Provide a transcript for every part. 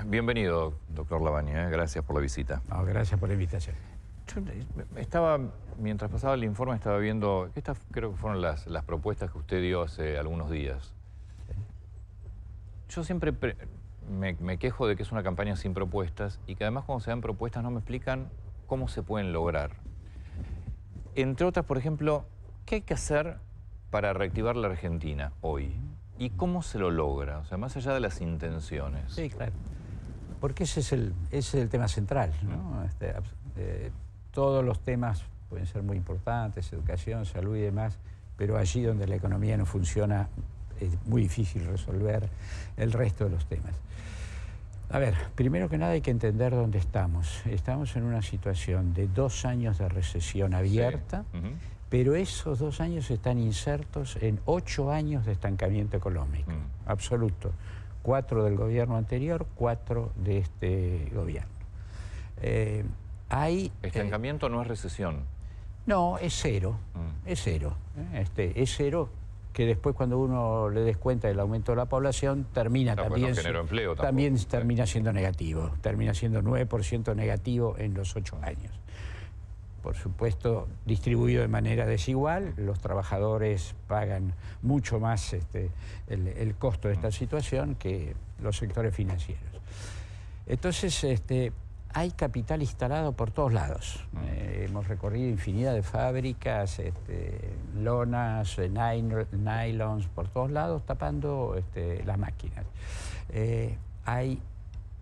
Bienvenido, doctor Lavagna, gracias por la visita. No, gracias por la invitación. Yo estaba, mientras pasaba el informe, estaba viendo, estas creo que fueron las propuestas que usted dio hace algunos días. Yo siempre me quejo de que es una campaña sin propuestas y que además cuando se dan propuestas no me explican cómo se pueden lograr. Entre otras, por ejemplo, ¿qué hay que hacer para reactivar la Argentina hoy? ¿Y cómo se lo logra? O sea, más allá de las intenciones. Sí, claro. Porque ese es el tema central, ¿no? Todos los temas pueden ser muy importantes, educación, salud y demás, pero allí donde la economía no funciona es muy difícil resolver el resto de los temas. A ver, primero que nada hay que entender dónde estamos. Estamos en una situación de 2 años de recesión abierta, sí. Pero esos 2 años están insertos en 8 años de estancamiento económico, absoluto. 4 del gobierno anterior, 4 de este gobierno. ¿Estancamiento no es recesión? No, es cero, es cero. Es cero, que después cuando uno le descuenta el aumento de la población, termina también, no generó empleo tampoco. También termina siendo negativo, termina siendo 9% negativo en los 8 años. Por supuesto, distribuido de manera desigual, los trabajadores pagan mucho más el costo de esta situación que los sectores financieros. Entonces, hay capital instalado por todos lados. Hemos recorrido infinidad de fábricas, lonas, nylons, por todos lados, tapando las máquinas. Hay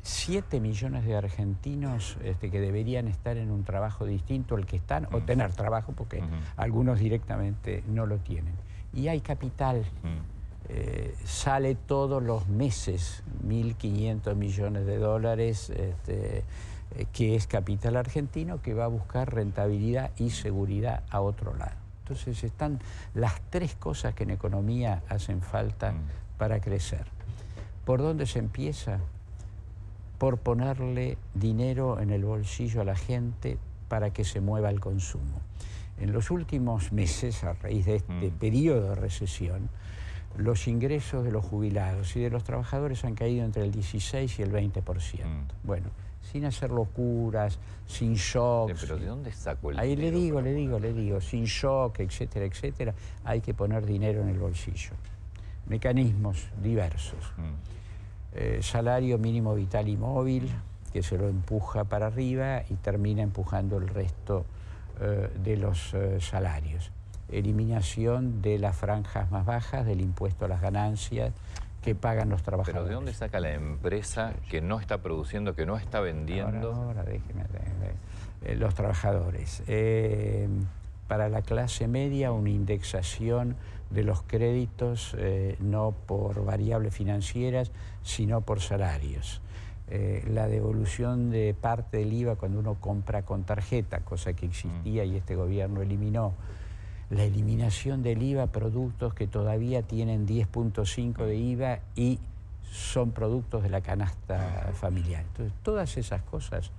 7 millones de argentinos que deberían estar en un trabajo distinto al que están, o tener trabajo, porque algunos directamente no lo tienen. Y hay capital, sale todos los meses 1.500 millones de dólares, que es capital argentino, que va a buscar rentabilidad y seguridad a otro lado. Entonces están las 3 cosas que en economía hacen falta para crecer. ¿Por dónde se empieza? Por ponerle dinero en el bolsillo a la gente para que se mueva el consumo. En los últimos meses, a raíz de este periodo de recesión, los ingresos de los jubilados y de los trabajadores han caído entre el 16 y el 20%. Bueno, sin hacer locuras, sin shocks. Sí, pero ¿de dónde saco el ahí dinero? Le digo, sin shock, etcétera, etcétera, hay que poner dinero en el bolsillo. Mecanismos diversos. Salario mínimo vital y móvil, que se lo empuja para arriba y termina empujando el resto de los salarios. Eliminación de las franjas más bajas, del impuesto a las ganancias que pagan los trabajadores. ¿Pero de dónde saca la empresa que no está produciendo, que no está vendiendo? Ahora déjeme los trabajadores. Para la clase media, una indexación de los créditos, no por variables financieras, sino por salarios. La devolución de parte del IVA cuando uno compra con tarjeta, cosa que existía y este gobierno eliminó. La eliminación del IVA a productos que todavía tienen 10.5 de IVA y son productos de la canasta familiar. Entonces, todas esas cosas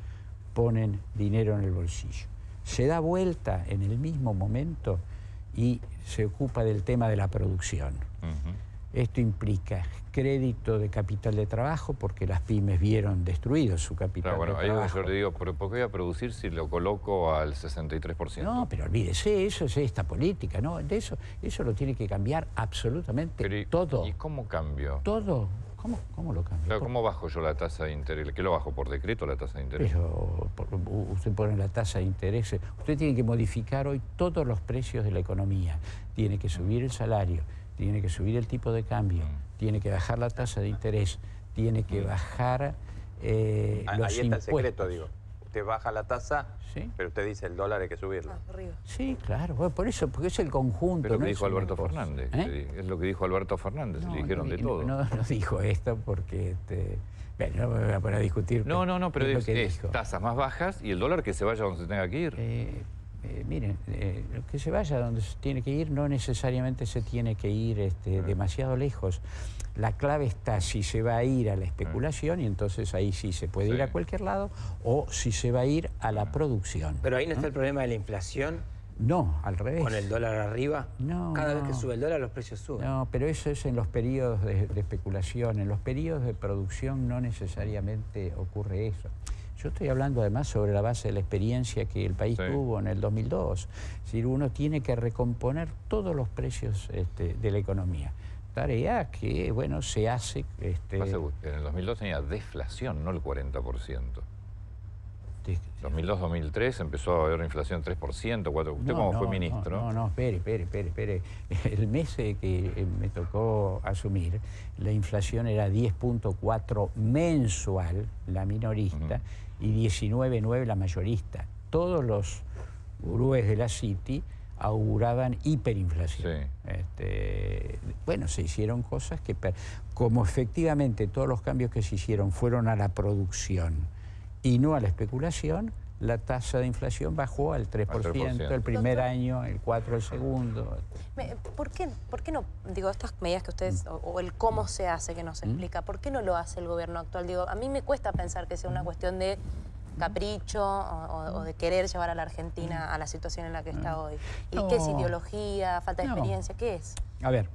ponen dinero en el bolsillo. Se da vuelta en el mismo momento y se ocupa del tema de la producción. Esto implica crédito de capital de trabajo, porque las pymes vieron destruido su capital de trabajo. Yo le digo, ¿por qué voy a producir si lo coloco al 63%? No, pero olvídese, eso es esta política, ¿no? Eso lo tiene que cambiar absolutamente todo. ¿Y cómo cambio? Todo. ¿Cómo lo cambio? Claro, ¿cómo bajo yo la tasa de interés? ¿Qué lo bajo? ¿Por decreto la tasa de interés? Pero usted pone la tasa de interés. Usted tiene que modificar hoy todos los precios de la economía. Tiene que subir el salario, tiene que subir el tipo de cambio, tiene que bajar la tasa de interés, tiene que bajar los impuestos. Ahí está el secreto, digo. Usted baja la tasa, ¿sí? Pero usted dice el dólar hay que subirlo. Sí, claro, bueno, por eso, porque es el conjunto. Pero lo que dijo Alberto Fernández. Es lo que dijo Alberto Fernández, le dijeron de todo. No dijo esto porque... Bueno, no me voy a poner a discutir. No, pero es tasas más bajas y el dólar que se vaya donde se tenga que ir. Miren, que se vaya donde se tiene que ir no necesariamente se tiene que ir demasiado lejos. La clave está si se va a ir a la especulación y entonces ahí sí se puede ir a cualquier lado, o si se va a ir a la producción. Pero ahí no está el problema de la inflación. No, al revés. ¿Con el dólar arriba? No, Cada vez no. que sube el dólar, los precios suben. No, pero eso es en los periodos de especulación. En los periodos de producción no necesariamente ocurre eso. Yo estoy hablando además sobre la base de la experiencia que el país tuvo en el 2002. Es decir, uno tiene que recomponer todos los precios de la economía. Tarea que, bueno, se hace... En el 2002 tenía deflación, no el 40%. 2002-2003 empezó a haber inflación 3%, 4%. ¿Usted cómo fue ministro? No, espere. El mes que me tocó asumir, la inflación era 10.4 mensual, la minorista, y 19.9 la mayorista. Todos los gurúes de la Citi auguraban hiperinflación. Bueno, se hicieron cosas que, como efectivamente todos los cambios que se hicieron fueron a la producción y no a la especulación, la tasa de inflación bajó al 3%, el primer año, el 4% el segundo. ¿Por qué no, digo, estas medidas que ustedes, o el cómo se hace que nos explica, por qué no lo hace el gobierno actual? Digo, a mí me cuesta pensar que sea una cuestión de capricho o de querer llevar a la Argentina a la situación en la que está hoy. ¿Y qué es ideología, falta de experiencia? ¿Qué es? A ver,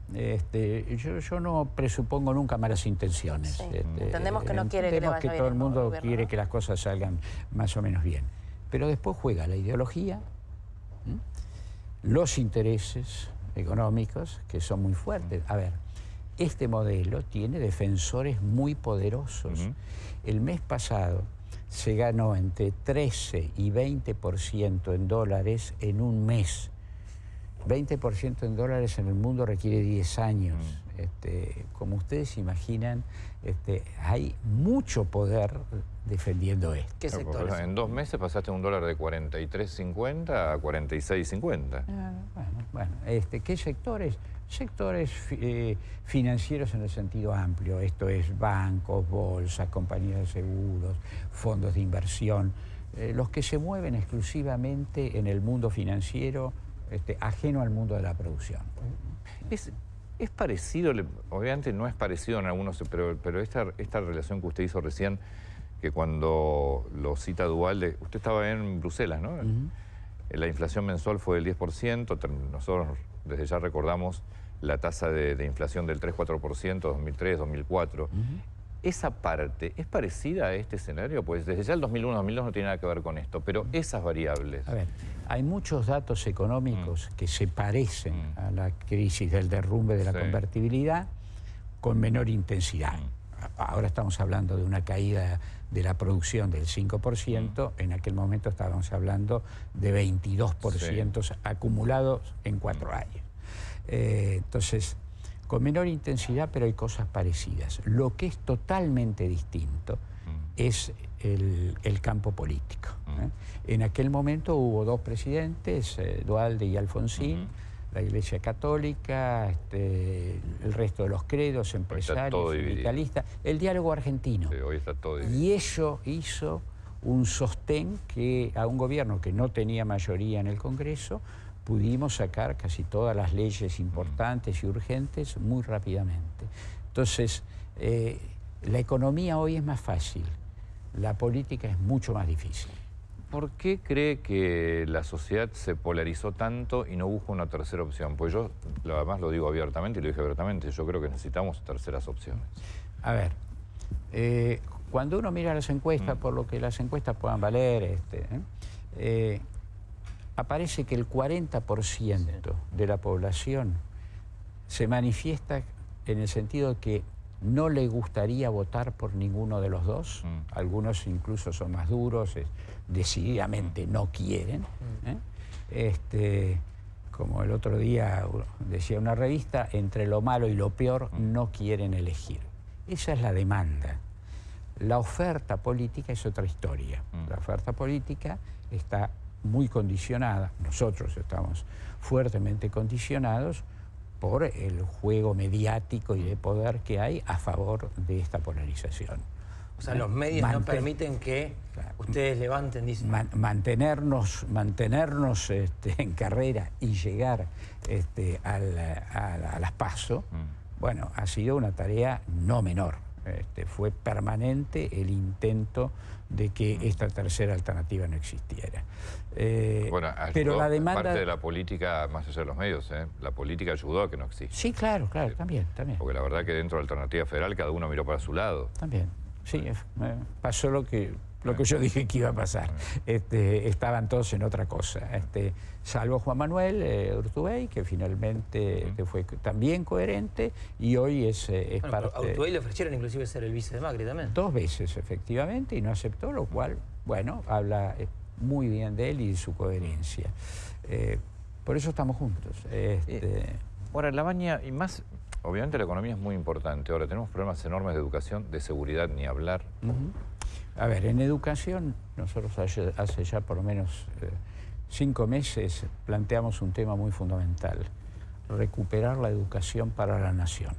yo no presupongo nunca malas intenciones. Sí. Entendemos que no quiere que le vaya bien. Todo el mundo quiere que las cosas salgan más o menos bien. Pero después juega la ideología, los intereses económicos, que son muy fuertes. A ver, este modelo tiene defensores muy poderosos. El mes pasado se ganó entre 13 y 20% en dólares en un mes. 20% en dólares en el mundo requiere 10 años. Como ustedes imaginan, hay mucho poder defendiendo esto. ¿Qué sectores? En 2 meses pasaste un dólar de 43.50 a 46.50. Bueno, ¿qué sectores? Sectores financieros en el sentido amplio. Esto es bancos, bolsas, compañías de seguros, fondos de inversión. Los que se mueven exclusivamente en el mundo financiero, ajeno al mundo de la producción. Es parecido, obviamente no es parecido en algunos, pero esta relación que usted hizo recién, que cuando lo cita Duhalde, usted estaba en Bruselas, ¿no? La inflación mensual fue del 10%, nosotros desde ya recordamos la tasa de inflación del 3-4%, 2003, 2004. Esa parte, ¿es parecida a este escenario? Pues desde ya el 2001-2002 no tiene nada que ver con esto, pero esas variables... A ver, hay muchos datos económicos que se parecen a la crisis del derrumbe de la convertibilidad con menor intensidad. Ahora estamos hablando de una caída de la producción del 5%, en aquel momento estábamos hablando de 22% acumulados en 4 años. Entonces, con menor intensidad, pero hay cosas parecidas. Lo que es totalmente distinto es el campo político. En aquel momento hubo 2 presidentes, Duhalde y Alfonsín, la Iglesia Católica, el resto de los credos, empresarios, sindicalistas, el diálogo argentino. Sí, hoy está todo dividido. Y eso hizo un sostén que a un gobierno que no tenía mayoría en el Congreso pudimos sacar casi todas las leyes importantes y urgentes muy rápidamente. Entonces, la economía hoy es más fácil, la política es mucho más difícil. ¿Por qué cree que la sociedad se polarizó tanto y no busca una tercera opción? Pues yo, además lo digo abiertamente y lo dije abiertamente, yo creo que necesitamos terceras opciones. A ver, cuando uno mira las encuestas, por lo que las encuestas puedan valer, aparece que el 40% de la población se manifiesta en el sentido de que no le gustaría votar por ninguno de los dos. Algunos incluso son más duros, decididamente no quieren. Como el otro día decía una revista, entre lo malo y lo peor no quieren elegir. Esa es la demanda. La oferta política es otra historia. La oferta política está muy condicionada, nosotros estamos fuertemente condicionados por el juego mediático y de poder que hay a favor de esta polarización. O sea, los medios no permiten que ustedes levanten, dicen. Mantenernos en carrera y llegar a las PASO, bueno, ha sido una tarea no menor. Fue permanente el intento de que esta tercera alternativa no existiera. Bueno, pero la demanda... parte de la política, más allá de los medios, la política ayudó a que no exista. Sí, claro, también. Porque la verdad que dentro de la alternativa federal cada uno miró para su lado. También, sí, pasó lo que yo dije que iba a pasar. Estaban todos en otra cosa. Salvo Juan Manuel Urtubey, que finalmente fue también coherente y hoy es parte... A Urtubey le ofrecieron inclusive ser el vice de Macri también. 2 veces, efectivamente, y no aceptó, lo cual, bueno, habla muy bien de él y de su coherencia. Por eso estamos juntos. Ahora, Lavagna, y más, obviamente la economía es muy importante. Ahora, tenemos problemas enormes de educación, de seguridad, ni hablar. A ver, en educación, nosotros hace ya por lo menos 5 meses planteamos un tema muy fundamental: recuperar la educación para la nación.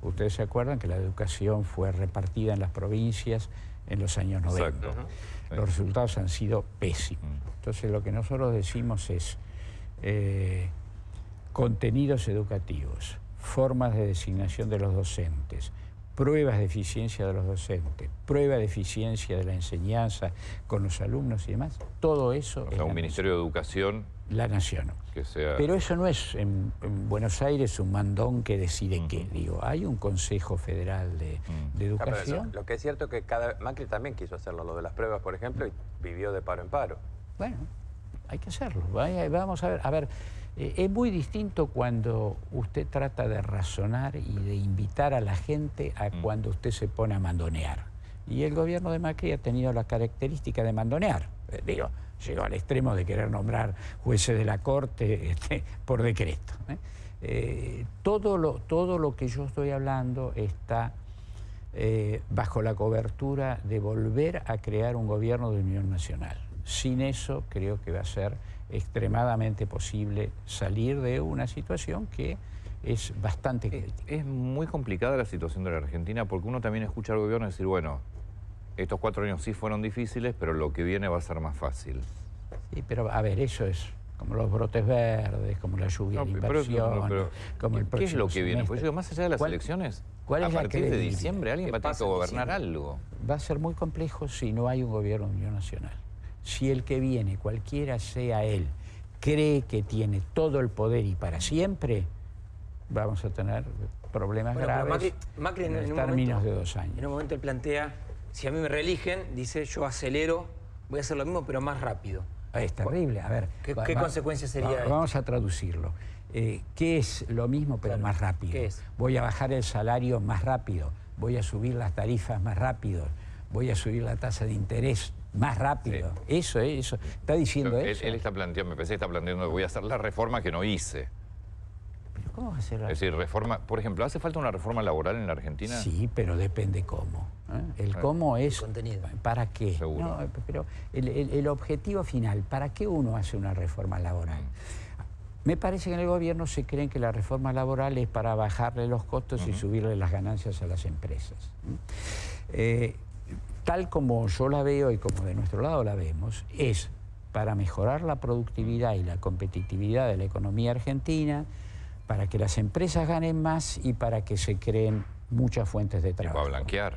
Ustedes se acuerdan que la educación fue repartida en las provincias en los años 90. Exacto. Los resultados han sido pésimos. Entonces lo que nosotros decimos es contenidos educativos, formas de designación de los docentes, pruebas de eficiencia de los docentes, prueba de eficiencia de la enseñanza con los alumnos y demás, todo eso... O sea, un Ministerio de Educación... La nación. Que sea... Pero eso no es en Buenos Aires un mandón que decide qué. Digo, hay un Consejo Federal de Educación. Lo que es cierto es que Macri también quiso hacerlo, lo de las pruebas, por ejemplo, y vivió de paro en paro. Bueno, hay que hacerlo. Vamos a ver. A ver, es muy distinto cuando usted trata de razonar y de invitar a la gente a cuando usted se pone a mandonear. Y el gobierno de Macri ha tenido la característica de mandonear. Digo, llegó al extremo de querer nombrar jueces de la Corte por decreto. Todo lo que yo estoy hablando está bajo la cobertura de volver a crear un gobierno de unión nacional. Sin eso creo que va a ser extremadamente posible salir de una situación que es bastante crítica. Es muy complicada la situación de la Argentina porque uno también escucha al gobierno decir, bueno, estos 4 años sí fueron difíciles, pero lo que viene va a ser más fácil. Sí, pero a ver, eso es como los brotes verdes, como la lluvia de inversión, como el próximo ¿qué es lo que viene? semestre. Porque yo digo, más allá de las elecciones, ¿cuál a es la partir de credibilidad? diciembre alguien va a tener que gobernar algo. Va a ser muy complejo si no hay un gobierno de unión nacional. Si el que viene, cualquiera sea él, cree que tiene todo el poder y para siempre, vamos a tener problemas graves Macri en términos de 2 años. En un momento él plantea, si a mí me reeligen, dice, yo acelero, voy a hacer lo mismo, pero más rápido. Es terrible. A ver, ¿Qué consecuencia sería? Vamos a traducirlo. ¿Qué es lo mismo pero más rápido? ¿Qué es? Voy a bajar el salario más rápido, voy a subir las tarifas más rápido, voy a subir la tasa de interés más rápido. Sí. Eso. ¿Está diciendo eso? Él está planteando, me parece que está planteando, voy a hacer la reforma que no hice. ¿Pero cómo va a ser? Es decir, reforma, por ejemplo, ¿hace falta una reforma laboral en la Argentina? Sí, pero depende cómo. El cómo es... El contenido. ¿Para qué? Seguro. No, pero el objetivo final, ¿para qué uno hace una reforma laboral? Me parece que en el gobierno se creen que la reforma laboral es para bajarle los costos y subirle las ganancias a las empresas. Tal como yo la veo y como de nuestro lado la vemos, es para mejorar la productividad y la competitividad de la economía argentina, para que las empresas ganen más y para que se creen muchas fuentes de trabajo. Y para blanquear.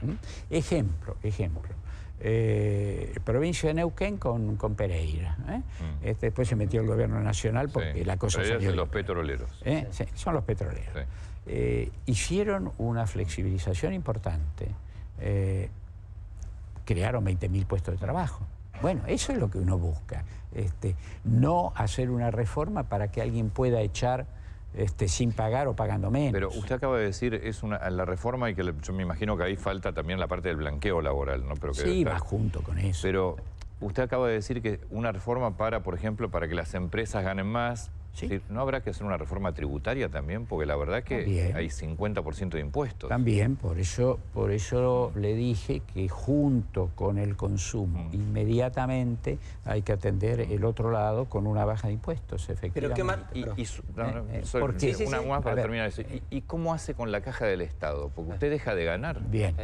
Ejemplo. Provincia de Neuquén con Pereira. Después se metió el gobierno nacional porque la cosa Pereira salió son los petroleros. Sí, son los petroleros. Sí. Hicieron una flexibilización importante. Crearon 20.000 puestos de trabajo. Bueno, eso es lo que uno busca. No hacer una reforma para que alguien pueda echar sin pagar o pagando menos. Pero usted acaba de decir, la reforma y que yo me imagino que ahí falta también la parte del blanqueo laboral, ¿no? Pero que sí, va junto con eso. Pero usted acaba de decir que una reforma para, por ejemplo, para que las empresas ganen más. Sí. ¿No habrá que hacer una reforma tributaria también? Porque la verdad que también hay 50% de impuestos. También, por eso le dije que junto con el consumo, inmediatamente hay que atender el otro lado con una baja de impuestos, efectivamente. ¿Por qué? Una más para terminar eso. ¿Y cómo hace con la caja del Estado? Porque usted deja de ganar. Bien.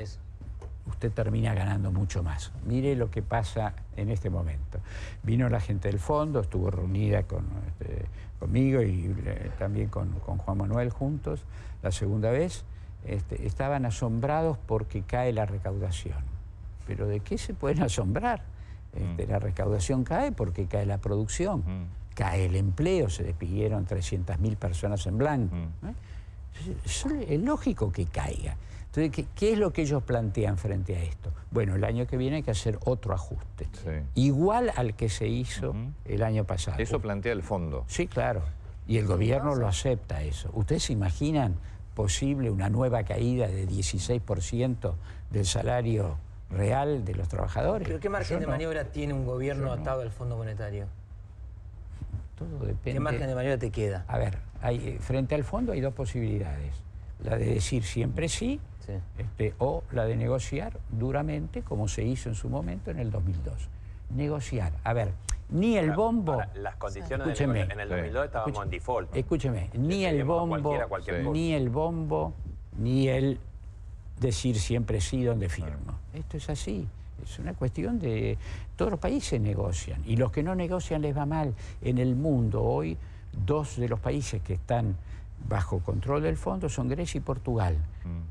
Usted termina ganando mucho más. Mire lo que pasa en este momento. Vino la gente del fondo, estuvo reunida conmigo y también con Juan Manuel juntos la segunda vez. estaban asombrados porque cae la recaudación. ¿Pero de qué se pueden asombrar? La recaudación cae porque cae la producción, cae el empleo, se despidieron 300.000 personas en blanco. Es lógico que caiga. Entonces, ¿qué es lo que ellos plantean frente a esto? Bueno, el año que viene hay que hacer otro ajuste, igual al que se hizo el año pasado. Eso plantea el fondo. Sí, claro. Y el gobierno lo acepta eso. ¿Ustedes se imaginan posible una nueva caída de 16% del salario real de los trabajadores? ¿Pero qué margen de maniobra tiene un gobierno atado al Fondo Monetario? Todo depende. ¿Qué margen de maniobra te queda? A ver, frente al fondo hay dos posibilidades. La de decir siempre sí, o la de negociar duramente, como se hizo en su momento en el 2002. Negociar. A ver, ni el bombo... Las condiciones Escúcheme. en el 2002 estábamos en default. Escúcheme, ni el bombo, ni el decir siempre sí donde firmo. Esto es así. Es una cuestión de... Todos los países negocian y los que no negocian les va mal. En el mundo hoy, dos de los países que están bajo control del fondo son Grecia y Portugal.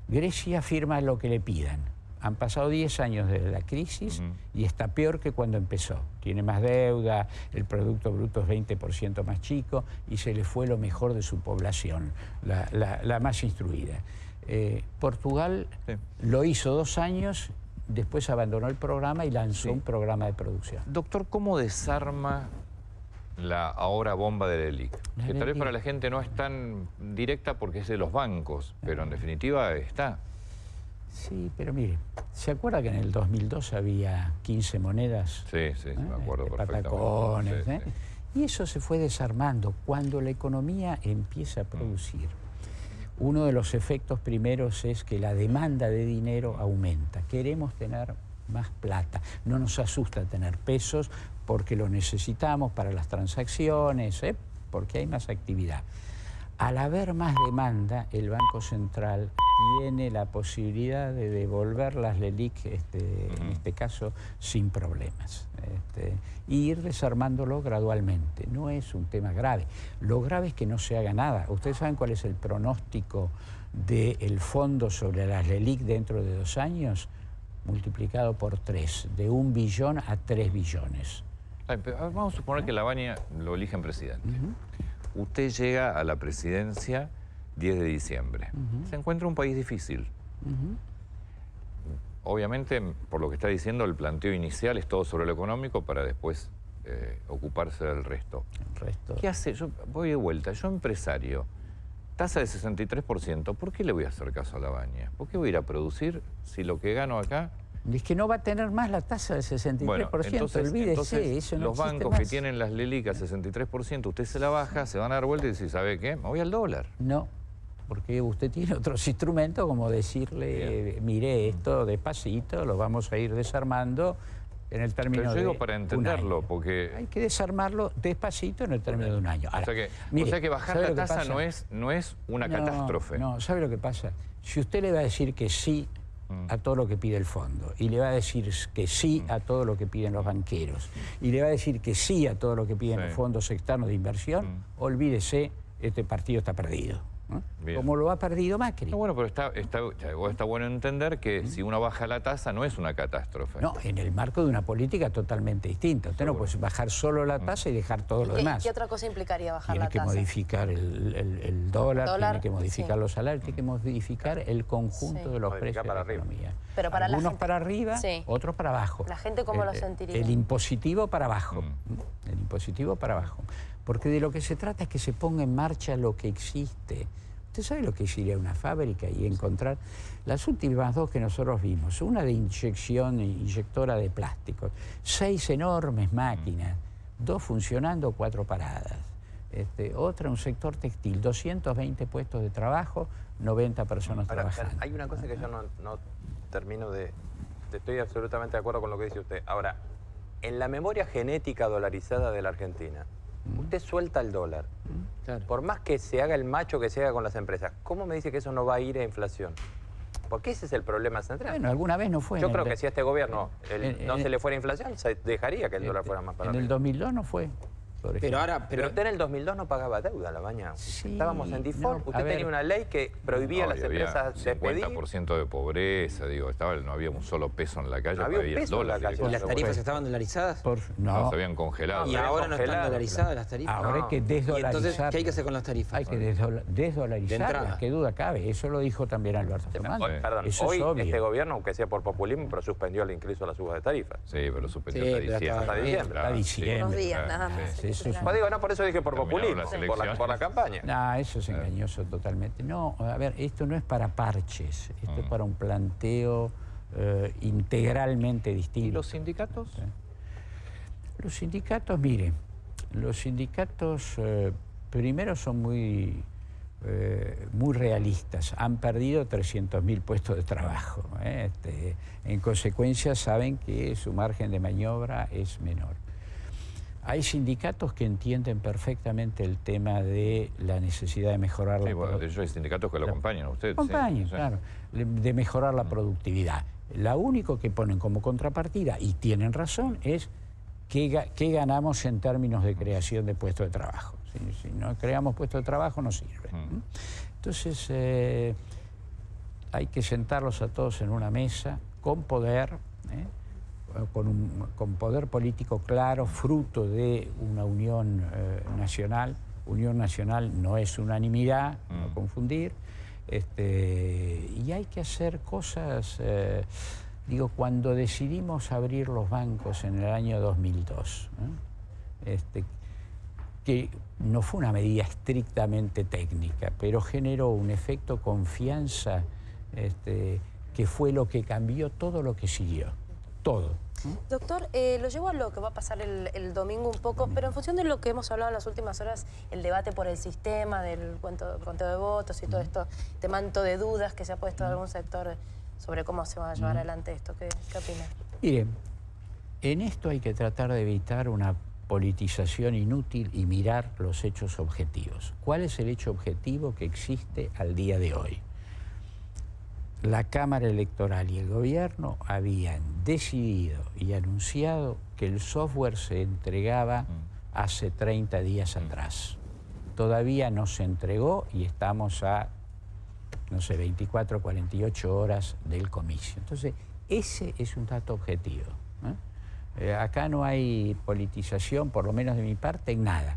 Grecia firma lo que le pidan. Han pasado 10 años de la crisis y está peor que cuando empezó. Tiene más deuda, el Producto Bruto es 20% más chico y se le fue lo mejor de su población, la más instruida. Portugal lo hizo 2 años, después abandonó el programa y lanzó un programa de producción. Doctor, ¿cómo desarma la ahora bomba del ELIC? Que tal vez para la gente no es tan directa porque es de los bancos, pero en definitiva está. Sí, pero mire, ¿se acuerda que en el 2002 había 15 monedas? Sí, me acuerdo perfectamente. Patacones, Y eso se fue desarmando. Cuando la economía empieza a producir, uno de los efectos primeros es que la demanda de dinero aumenta. Queremos tener más plata. No nos asusta tener pesos porque lo necesitamos para las transacciones, porque hay más actividad. Al haber más demanda, el Banco Central tiene la posibilidad de devolver las LELIQ, en este caso, sin problemas. Y ir desarmándolo gradualmente. No es un tema grave. Lo grave es que no se haga nada. ¿Ustedes saben cuál es el pronóstico del fondo sobre las LELIQ dentro de 2 años? Multiplicado por 3, de 1 billón a 3 billones. Vamos a suponer que Lavagna lo eligen presidente. Usted llega a la presidencia 10 de diciembre. Se encuentra un país difícil. Obviamente, por lo que está diciendo, el planteo inicial es todo sobre lo económico para después ocuparse del resto. ¿Qué hace? Yo voy de vuelta. Yo, empresario, tasa de 63%, ¿por qué le voy a hacer caso a Lavagna? ¿Por qué voy a ir a producir si lo que gano acá... Es que no va a tener más la tasa del 63%, bueno, olvídese, eso no los bancos que tienen las LELIQ a 63%, usted se la baja, se van a dar vuelta y dice, ¿sabe qué? Me voy al dólar. No, porque usted tiene otros instrumentos como decirle, mire, esto despacito, lo vamos a ir desarmando en el término Pero yo de digo para entenderlo, un año. porque... Hay que desarmarlo despacito en el término de un año. Ahora, o sea que bajar la tasa no es una catástrofe. No, ¿sabe lo que pasa? Si usted le va a decir que sí a todo lo que pide el fondo, y le va a decir que sí a todo lo que piden los banqueros, y le va a decir que sí a todo lo que piden los fondos externos de inversión, olvídese, este partido está perdido. Como lo ha perdido Macri. No, bueno, pero está bueno entender que si uno baja la tasa no es una catástrofe. No, en el marco de una política totalmente distinta. Usted no puede bajar solo la tasa y dejar todo lo demás. ¿Qué otra cosa implicaría bajar la tasa? Tiene que modificar el dólar, tiene que modificar los salarios, tiene que modificar el conjunto de los precios de la economía. Pero para algunos para arriba, otros para abajo. ¿La gente cómo lo sentiría? El impositivo para abajo. El impositivo para abajo. Porque de lo que se trata es que se ponga en marcha lo que existe. ¿Usted sabe lo que es ir a una fábrica y encontrar las últimas 2 que nosotros vimos? Una de inyectora de plásticos, 6 enormes máquinas, 2 funcionando, 4 paradas. Otra, un sector textil, 220 puestos de trabajo, 90 personas trabajando. Hay una cosa que yo no termino de... Estoy absolutamente de acuerdo con lo que dice usted. Ahora, en la memoria genética dolarizada de la Argentina, usted suelta el dólar. Claro. Por más que se haga el macho que se haga con las empresas, ¿cómo me dice que eso no va a ir a inflación? Porque ese es el problema central. Bueno, alguna vez no fue. Yo creo que si a este gobierno no se le fuera inflación, se dejaría que el dólar fuera más para arriba. En el 2002 no fue. por ejemplo. Pero ahora, Pero usted en el 2002 no pagaba deuda, Labaña. Sí, Estábamos en default. no, a Usted ver. tenía una ley que prohibía a No, las y había empresas despedir. 50% de pobreza, digo, no había un solo peso en la calle, No había un había el peso en la dólar. calle. ¿y directamente. las tarifas estaban dolarizadas? No, se habían congelado. Y habían ahora no están congelado. dolarizadas las tarifas. Ahora hay que ¿Y desdolarizar. entonces qué hay que hacer con las tarifas? Hay que De entrada. desdolarizarlas, qué duda cabe. Eso lo dijo también Alberto Fernández. Perdón, Eso hoy es obvio. este gobierno, aunque sea por populismo, pero suspendió incluso la suba de tarifas. Sí, pero suspendió Sí, hasta pero diciembre. hasta diciembre. Hasta diciembre. Unos días, claro, nada sí. más. Sí, eso es Pues digo, no, por eso dije por Terminaron populismo, las por elecciones. la campaña. No, eso es engañoso totalmente. No, a ver, esto no es para parches, esto es para un planteo integralmente distinto. ¿Y los sindicatos? Los sindicatos, mire, los sindicatos primero son muy realistas. Han perdido 300.000 puestos de trabajo. En consecuencia, saben que su margen de maniobra es menor. Hay sindicatos que entienden perfectamente el tema de la necesidad de mejorar Sí, bueno, de hecho hay sindicatos que lo acompañan a usted. Acompañan, sí. claro, de mejorar la productividad. Lo único que ponen como contrapartida, y tienen razón, es qué ganamos en términos de creación de puestos de trabajo. Si no creamos puestos de trabajo, no sirve. Entonces, hay que sentarlos a todos en una mesa con poder, con poder político claro, fruto de una unión nacional. Unión nacional no es unanimidad, no confundir. Y hay que hacer cosas, cuando decidimos abrir los bancos en el año 2002, que no fue una medida estrictamente técnica, pero generó un efecto confianza que fue lo que cambió todo lo que siguió, todo. Doctor, lo llevo a lo que va a pasar el domingo un poco, pero en función de lo que hemos hablado en las últimas horas, el debate por el sistema, del conteo de votos y todo esto, este manto de dudas que se ha puesto en algún sector sobre cómo se va a llevar adelante esto. ¿Qué opina? Mire, en esto hay que tratar de evitar una politización inútil y mirar los hechos objetivos. ¿Cuál es el hecho objetivo que existe al día de hoy? La Cámara Electoral y el Gobierno habían decidido y anunciado que el software se entregaba hace 30 días atrás. Todavía no se entregó y estamos a, 24, 48 horas del comicio. Entonces, ese es un dato objetivo. Acá no hay politización, por lo menos de mi parte, en nada.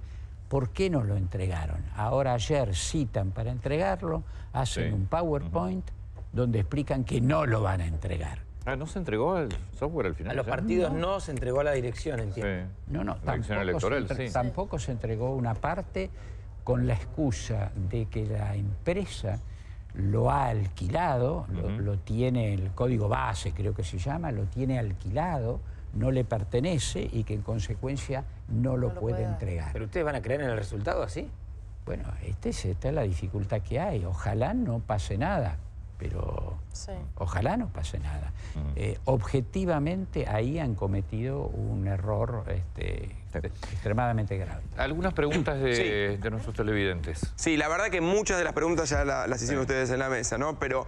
¿Por qué no lo entregaron? Ahora ayer citan para entregarlo, hacen un PowerPoint donde explican que no lo van a entregar. ¿No se entregó el software al final? A los partidos no se entregó a la dirección, entiendo. Sí. No, La dirección electoral, sí. tampoco se entregó una parte con la excusa de que la empresa lo ha alquilado, lo tiene, el código base creo que se llama, lo tiene alquilado, no le pertenece y que en consecuencia no lo puede entregar. ¿Pero ustedes van a creer en el resultado así? Bueno, esta es la dificultad que hay. Ojalá no pase nada, pero ojalá no pase nada. Objetivamente ahí han cometido un error extremadamente grave. Algunas preguntas de nuestros televidentes. Sí, la verdad que muchas de las preguntas ya las hicieron ustedes en la mesa, ¿no? Pero,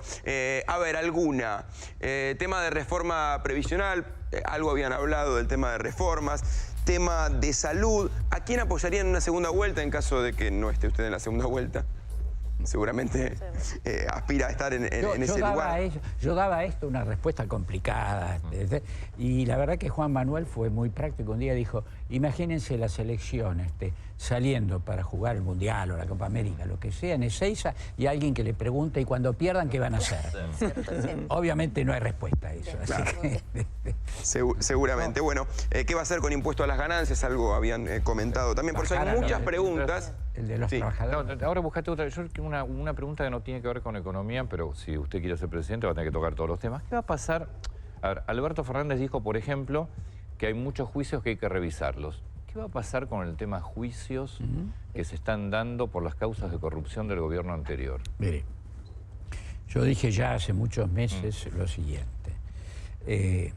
a ver, alguna. Tema de reforma previsional, algo habían hablado del tema de reformas. Tema de salud. ¿A quién apoyarían en una segunda vuelta en caso de que no esté usted en la segunda vuelta? Seguramente aspira a estar en ese lugar. Yo daba a esto una respuesta complicada. Y la verdad que Juan Manuel fue muy práctico. Un día dijo, imagínense la selección saliendo para jugar el Mundial o la Copa América, lo que sea, en Ezeiza, y alguien que le pregunta, y cuando pierdan, ¿qué van a hacer? Obviamente no hay respuesta a eso. Claro. Así que... Seguramente. Bueno, ¿qué va a hacer con impuesto a las ganancias? Algo habían comentado también. Por eso hay muchas preguntas. El de los trabajadores. No, ahora buscate otra. Yo una pregunta que no tiene que ver con economía, pero si usted quiere ser presidente va a tener que tocar todos los temas. ¿Qué va a pasar? A ver, Alberto Fernández dijo, por ejemplo, que hay muchos juicios que hay que revisarlos. ¿Qué va a pasar con el tema juicios que se están dando por las causas de corrupción del gobierno anterior? Mire, yo dije ya hace muchos meses lo siguiente.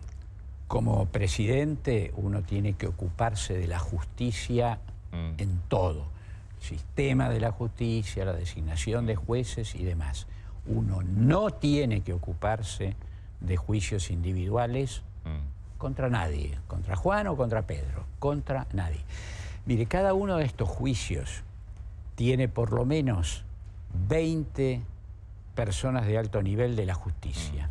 Como presidente uno tiene que ocuparse de la justicia en todo. Sistema de la justicia, la designación de jueces y demás. Uno no tiene que ocuparse de juicios individuales contra nadie, contra Juan o contra Pedro, contra nadie. Mire, cada uno de estos juicios tiene por lo menos 20 personas de alto nivel de la justicia,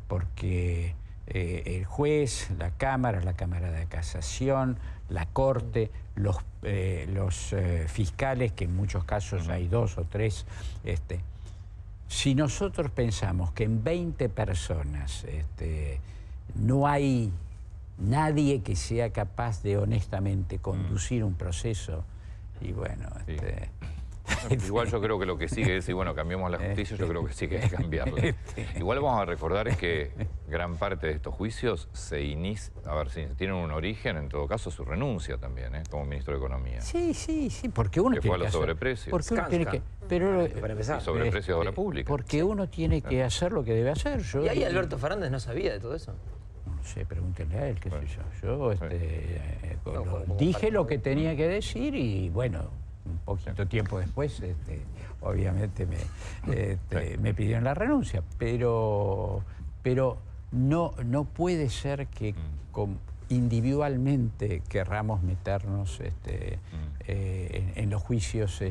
porque el juez, la Cámara de Casación, la Corte, los fiscales, que en muchos casos hay 2 o 3, si nosotros pensamos que en 20 personas no hay nadie que sea capaz de honestamente conducir un proceso, y bueno... Sí. Igual yo creo que lo que sigue es, y bueno, cambiamos la justicia, yo creo que sí que hay que cambiarla. Igual vamos a recordar que gran parte de estos juicios se inicia, a ver, si tienen un origen, en todo caso, su renuncia también, como ministro de Economía. Sí, porque uno que tiene fue a los sobreprecios. Porque uno tiene que... Pero, para empezar. Y sobreprecios de obra pública. Porque uno tiene que hacer lo que debe hacer. ¿Y ahí Alberto Fernández no sabía de todo eso? No sé, pregúntenle a él, qué sé yo. Yo dije lo que tenía que decir y bueno... Un poquito tiempo después, obviamente me pidieron la renuncia, pero no puede ser que individualmente querramos meternos en los juicios.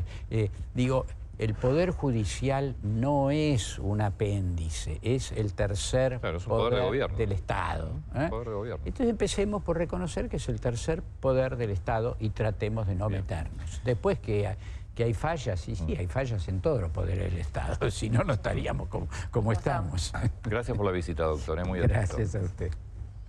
Digo, el Poder Judicial no es un apéndice, es el tercer poder del Estado. Poder de gobierno. Entonces empecemos por reconocer que es el tercer poder del Estado y tratemos de no meternos. Después que hay fallas, y sí, hay fallas en todos los poderes del Estado, si no, no estaríamos como estamos. Gracias por la visita, doctor, muy atento. Gracias a usted.